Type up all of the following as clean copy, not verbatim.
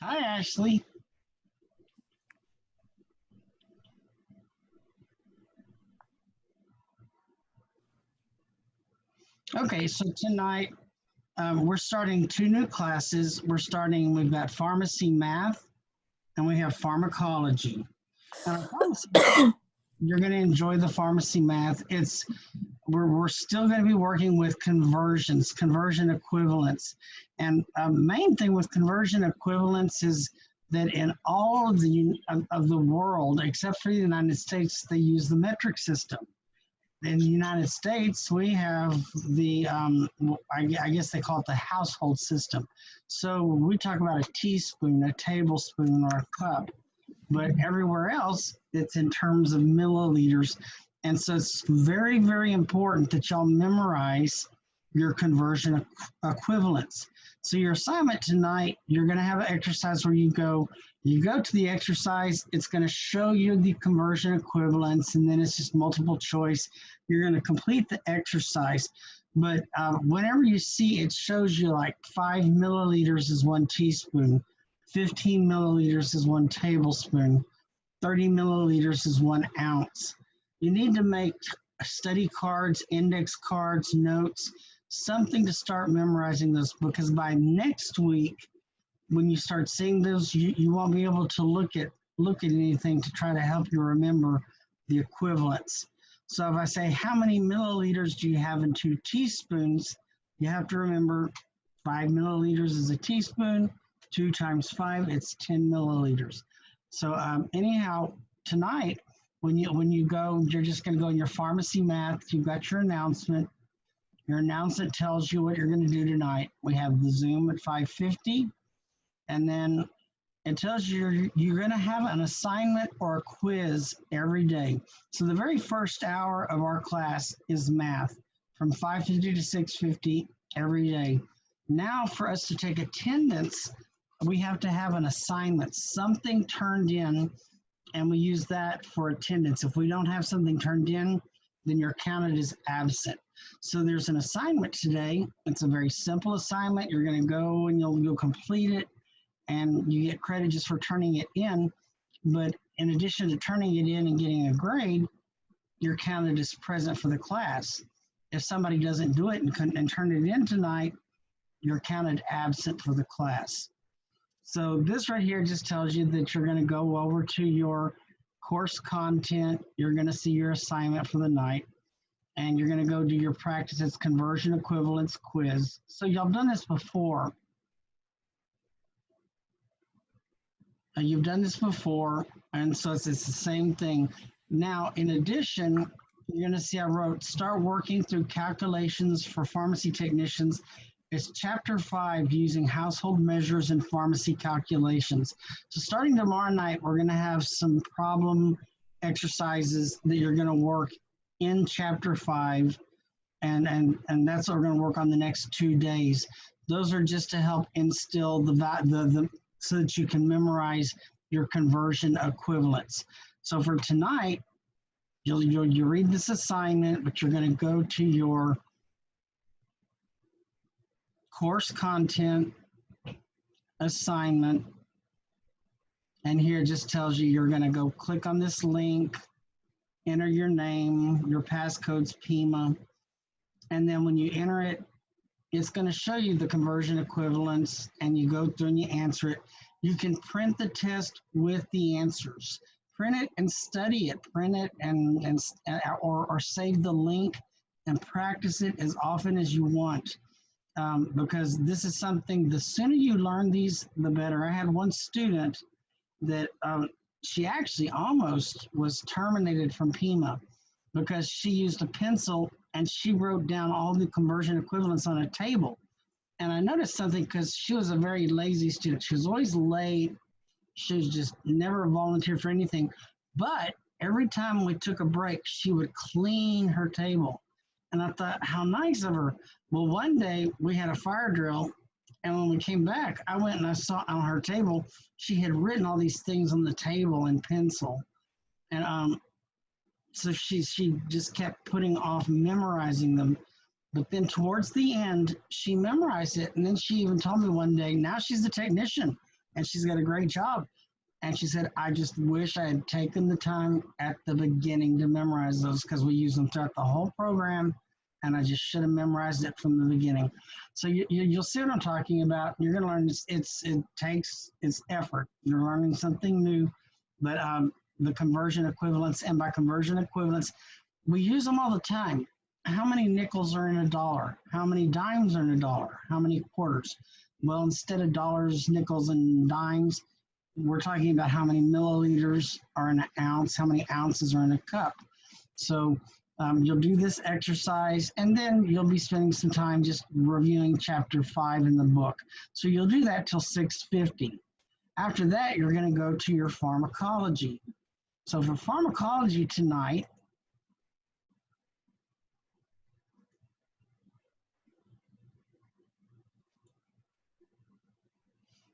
Hi, Ashley. Okay, so tonight we're starting two new classes. We've got pharmacy math and we have pharmacology. And our pharmacy math, you're going to enjoy the pharmacy math. We're still going to be working with conversions, conversion equivalents. And main thing with conversion equivalents is that in all of the world, except for the United States, they use the metric system. In the United States, we have I guess they call it the household system. So we talk about a teaspoon, a tablespoon, or a cup, but everywhere else, it's in terms of milliliters. And so it's very, very important that y'all memorize your conversion equivalents. So your assignment tonight, you're going to have an exercise where you go to the exercise, it's going to show you the conversion equivalents, and then it's just multiple choice. You're going to complete the exercise. But whenever you see it shows you like 5 milliliters is 1 teaspoon, 15 milliliters is 1 tablespoon, 30 milliliters is 1 ounce. You need to make study cards, index cards, notes, something to start memorizing those, because by next week, when you start seeing those, you won't be able to look at anything to try to help you remember the equivalents. So if I say, how many milliliters do you have in 2 teaspoons? You have to remember 5 milliliters is a teaspoon. 2 times 5, it's 10 milliliters. So anyhow, tonight, when you go, you're just going to go in your pharmacy math. You've got your announcement. Your announcement tells you what you're going to do tonight. We have the Zoom at 5:50. And then it tells you you're going to have an assignment or a quiz every day. So the very first hour of our class is math from 5:50 to 6:50 every day. Now for us to take attendance, we have to have an assignment, something turned in, and we use that for attendance. If we don't have something turned in, then you're counted as absent. So there's an assignment today. It's a very simple assignment. You're going to go and you'll complete it, and you get credit just for turning it in. But in addition to turning it in and getting a grade, you're counted as present for the class. If somebody doesn't do it and turn it in tonight, you're counted absent for the class. So this right here just tells you that you're going to go over to your course content. You're going to see your assignment for the night, and you're going to go do your practices conversion equivalence quiz. So y'all done this before. You've done this before, and so it's the same thing. Now, in addition, you're going to see I wrote start working through calculations for pharmacy technicians. It's chapter 5, using household measures and pharmacy calculations. So starting tomorrow night, we're going to have some problem exercises that you're going to work in chapter 5, and that's what we're going to work on the next 2 days. Those are just to help instill the so that you can memorize your conversion equivalents. So for tonight, you read this assignment, but you're going to go to your course content assignment, and here it just tells you you're going to go click on this link, enter your name, your passcode's PIMA, and then when you enter it, it's going to show you the conversion equivalents, and you go through and you answer it. You can print the test with the answers. Print it and study it. Print it or save the link and practice it as often as you want. Because this is something, the sooner you learn these, the better. I had one student that she actually almost was terminated from PIMA because she used a pencil and she wrote down all the conversion equivalents on a table. And I noticed something because she was a very lazy student. She was always late. She was just never volunteered for anything. But every time we took a break, she would clean her table. And I thought, how nice of her. Well, one day we had a fire drill, and when we came back, I went and I saw on her table, she had written all these things on the table in pencil. And so she just kept putting off memorizing them. But then towards the end, she memorized it. And then she even told me one day, now she's a technician. and she's got a great job. And she said, I just wish I had taken the time at the beginning to memorize those because we use them throughout the whole program. And I just should have memorized it from the beginning. So you'll see what I'm talking about. You're going to learn it takes effort. You're learning something new, but the conversion equivalents, and by conversion equivalents, we use them all the time. How many nickels are in a dollar? How many dimes are in a dollar? How many quarters? Well, instead of dollars, nickels, and dimes, we're talking about how many milliliters are in an ounce, how many ounces are in a cup. So you'll do this exercise, and then you'll be spending some time just reviewing chapter 5 in the book. So you'll do that till 6:50. After that, you're going to go to your pharmacology. So for pharmacology tonight,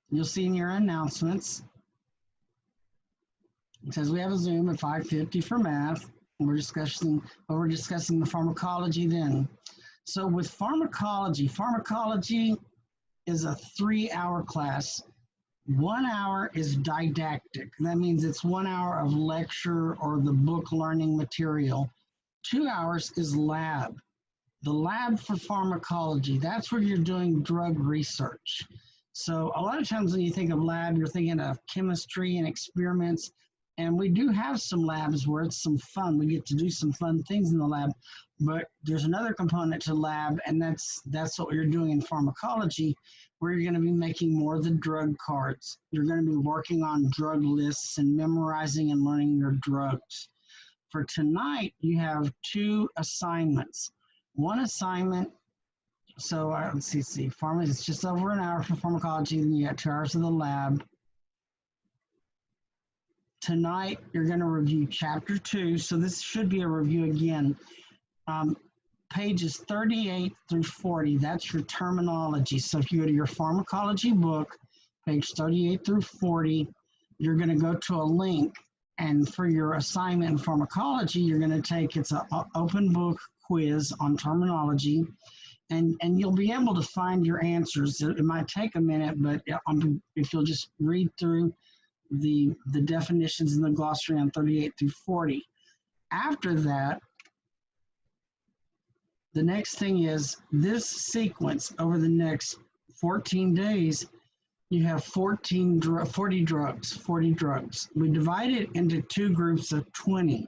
you'll see in your announcements, it says we have a Zoom at 5:50 for math. We're discussing the pharmacology then. So with pharmacology is a 3-hour class. 1 hour is didactic. That means it's 1 hour of lecture or the book learning material. 2 hours is lab. The lab for pharmacology, that's where you're doing drug research. So a lot of times when you think of lab, you're thinking of chemistry and experiments. And we do have some labs where it's some fun. We get to do some fun things in the lab. But there's another component to lab, and that's what you're doing in pharmacology, where you're going to be making more of the drug cards. You're going to be working on drug lists and memorizing and learning your drugs. For tonight, you have 2 assignments. One assignment, so let's see, it's just over an hour for pharmacology, then you got 2 hours of the lab. Tonight, you're going to review chapter 2, so this should be a review again. Pages 38 through 40, that's your terminology. So if you go to your pharmacology book, page 38 through 40, you're going to go to a link, and for your assignment in pharmacology, you're going to take, it's an open book quiz on terminology, and you'll be able to find your answers. It might take a minute, but if you'll just read through the definitions in the glossary on 38 through 40. After that, the next thing is this sequence over the next 14 days, you have 40 drugs. We divide it into 2 groups of 20.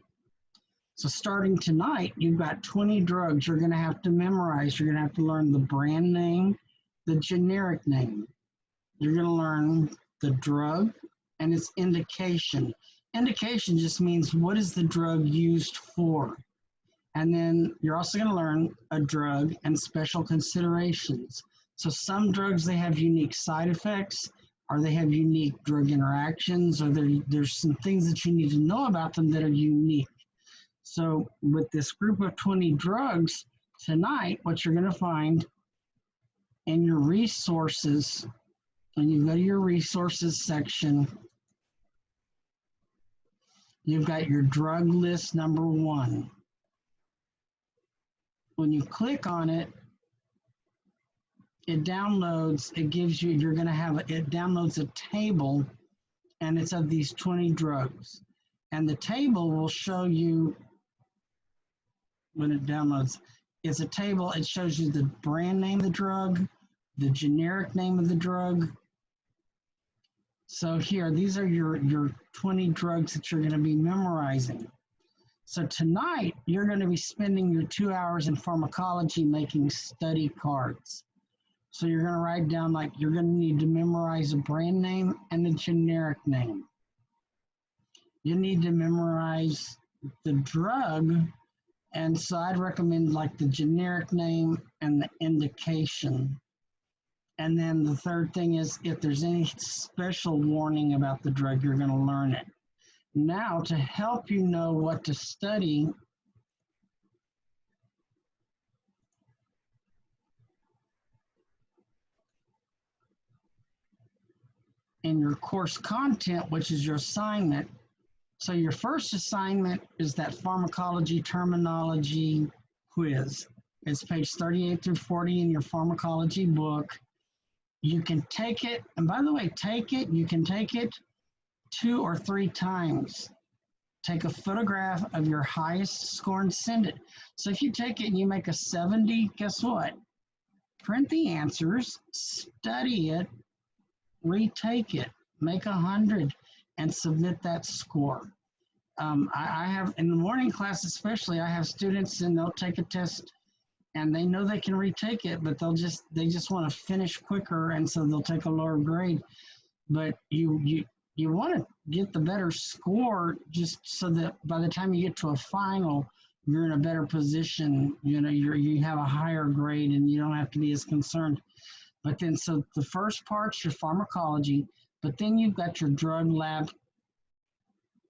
So starting tonight, you've got 20 drugs you're going to have to memorize. You're going to have to learn the brand name, the generic name. You're going to learn the drug and its indication. Indication just means what is the drug used for? And then you're also going to learn a drug and special considerations. So some drugs, they have unique side effects, or they have unique drug interactions, or there's some things that you need to know about them that are unique. So with this group of 20 drugs tonight, what you're going to find in your resources, when you go to your resources section, you've got your drug list number 1. When you click on it, it downloads, it gives you, you're going to have, it downloads a table, and it's of these 20 drugs. And the table will show you, when it downloads, it's a table, it shows you the brand name of the drug, the generic name of the drug. So here, these are your 20 drugs that you're going to be memorizing. So tonight, you're going to be spending your 2 hours in pharmacology making study cards. So you're going to write down, like, you're going to need to memorize a brand name and a generic name. You need to memorize the drug, and so I'd recommend like the generic name and the indication. And then the third thing is if there's any special warning about the drug, you're going to learn it. Now, to help you know what to study, in your course content, which is your assignment. So your first assignment is that pharmacology terminology quiz. It's page 38 through 40 in your pharmacology book. You can take it, and by the way, you can take it 2 or 3 times. Take a photograph of your highest score and send it. So if you take it and you make a 70, guess what? Print the answers, study it, retake it, make 100, and submit that score. I have, in the morning class especially, I have students and they'll take a test and they know they can retake it, but they just want to finish quicker, and so they'll take a lower grade. But you want to get the better score just so that by the time you get to a final, you're in a better position. You know, you have a higher grade and you don't have to be as concerned. But then, so the first part's your pharmacology, but then you've got your drug lab,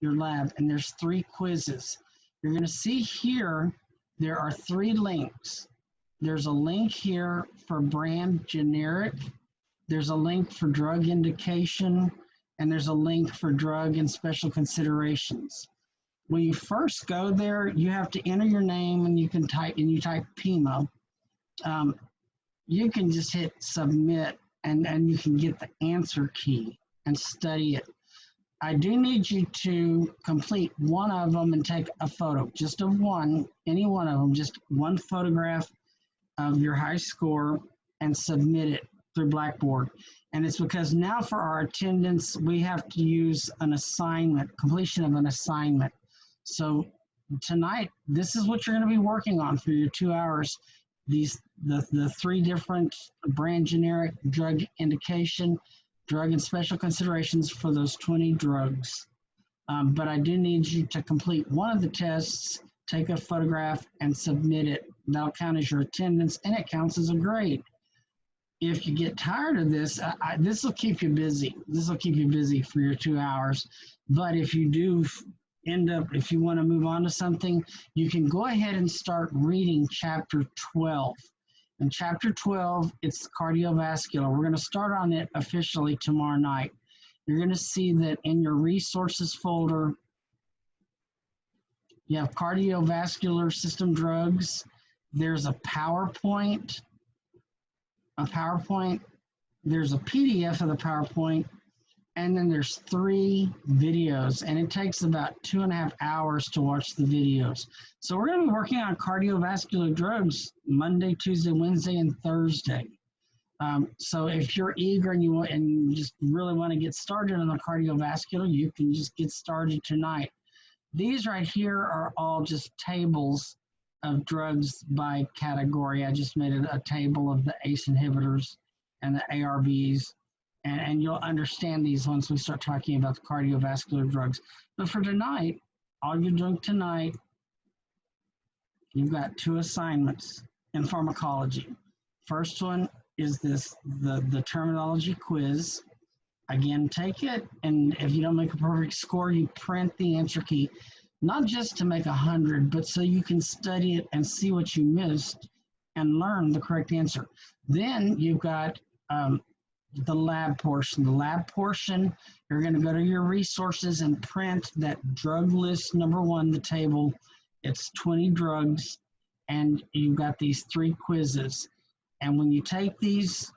and there's 3 quizzes. You're going to see here, there are 3 links. There's a link here for brand generic. There's a link for drug indication, and there's a link for drug and special considerations. When you first go there, you have to enter your name, and you type PMO. You can just hit submit, and you can get the answer key and study it. I do need you to complete one of them and take a photo, just of one, any one of them, just one photograph of your high score and submit it through Blackboard. And it's because now for our attendance, we have to use an assignment, completion of an assignment. So tonight, this is what you're going to be working on for your 2 hours. The 3 different brand generic, drug indication, drug and special considerations for those 20 drugs. But I do need you to complete one of the tests, take a photograph, and submit it. That'll count as your attendance, and it counts as a grade. If you get tired of this, this will keep you busy. This will keep you busy for your 2 hours. But if you do end up, if you want to move on to something, you can go ahead and start reading chapter 12. In chapter 12, it's cardiovascular. We're going to start on it officially tomorrow night. You're going to see that in your resources folder, you have cardiovascular system drugs. There's a PowerPoint. There's a PDF of the PowerPoint, and then there's 3 videos, and it takes about 2.5 hours to watch the videos. So we're going to be working on cardiovascular drugs Monday, Tuesday, Wednesday, and Thursday. So if you're eager and you just really want to get started on the cardiovascular, you can just get started tonight. These right here are all just tables of drugs by category. I just made a table of the ACE inhibitors and the ARBs, and you'll understand these once we start talking about the cardiovascular drugs. But for tonight, all you're doing tonight, you've got 2 assignments in pharmacology. First one is the terminology quiz. Again, take it, and if you don't make a perfect score, you print the answer key. Not just to make 100, but so you can study it and see what you missed and learn the correct answer. Then you've got the lab portion. The lab portion, you're going to go to your resources and print that drug list number 1, the table. It's 20 drugs, and you've got these 3 quizzes. And when you take these,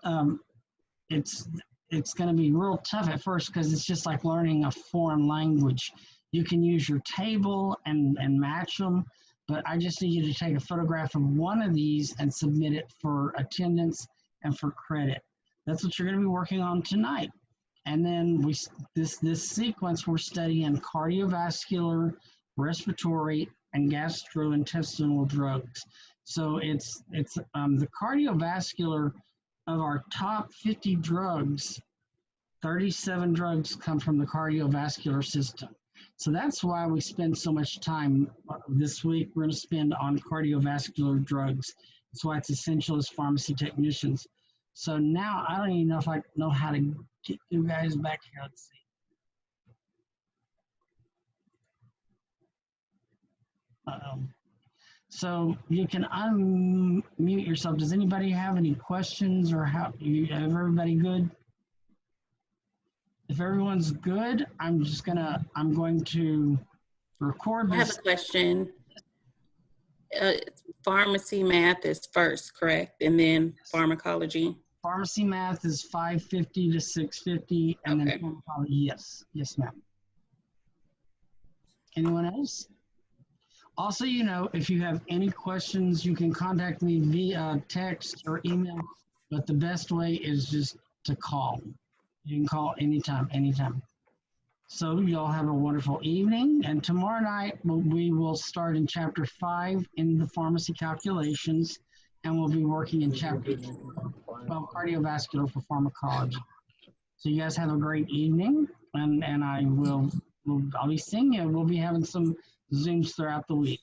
it's going to be real tough at first because it's just like learning a foreign language. You can use your table and match them, but I just need you to take a photograph of one of these and submit it for attendance and for credit. That's what you're going to be working on tonight. And then this sequence, we're studying cardiovascular, respiratory, and gastrointestinal drugs. So it's the cardiovascular of our top 50 drugs, 37 drugs come from the cardiovascular system. So that's why we spend so much time this week. We're going to spend on cardiovascular drugs. That's why it's essential as pharmacy technicians. So now I don't even know if I know how to get you guys back here. Let's see. So you can unmute yourself. Does anybody have any questions, or everybody good? If everyone's good, I'm going to record this. I have a question. Pharmacy math is first, correct? And then pharmacology? Pharmacy math is 550 to 650, and Okay. then pharmacology, yes, yes, ma'am. Anyone else? Also, you know, if you have any questions, you can contact me via text or email, but the best way is just to call. You can call anytime, anytime. So y'all have a wonderful evening, and tomorrow night we will start in chapter 5 in the pharmacy calculations, and we'll be working in chapter 12, cardiovascular for pharmacology. So you guys have a great evening, and I'll be seeing you. We'll be having some Zooms throughout the week.